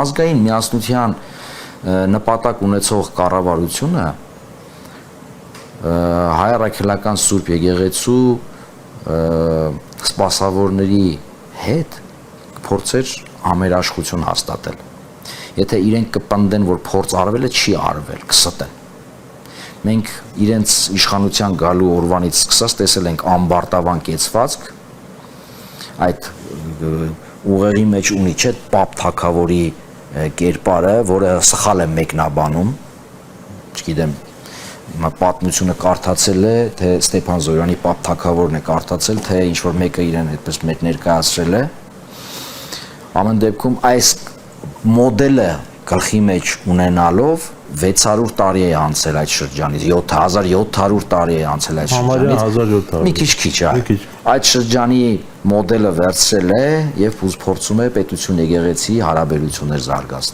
Ազգային միասնության նպատակ ունեցող կառավարությունը հայ առաքելական Սուրբ Եկեղեցու սպասավորների հետ փորձեր համերաշխություն հաստատել։ Եթե իրենք կպնդեն, որ փորձ արվել է, չի արվել, կստեն։ Մենք իրենց իշխանության գալու օրվանից սկսած տեսել ենք ամբարտավան կեցվածք, այդ ուղեղի մեջ ունի չէ Պապ Թագավորի կերպարը, որը սխալ է մեկնաբանում, չգիտեմ, պատմությունը կարդացել է, թե Ստեփան Զորյանի Պապ Թագավորն է կարդացել, թե ինչ-որ մեկը իրեն այդպես մեկ ներկայացրել է։ Ամեն դեպքում այս մոդելը գլխի մեջ ունենալով 600 տարի է անցել այդ շրջանից, 1700 տարի է անցել այդ շրջանից, մի քիչ է, այդ շրջանի մոդելը վերցրել է և փորձում է պետություն եկեղեցի հարաբերություններ զարգացնել։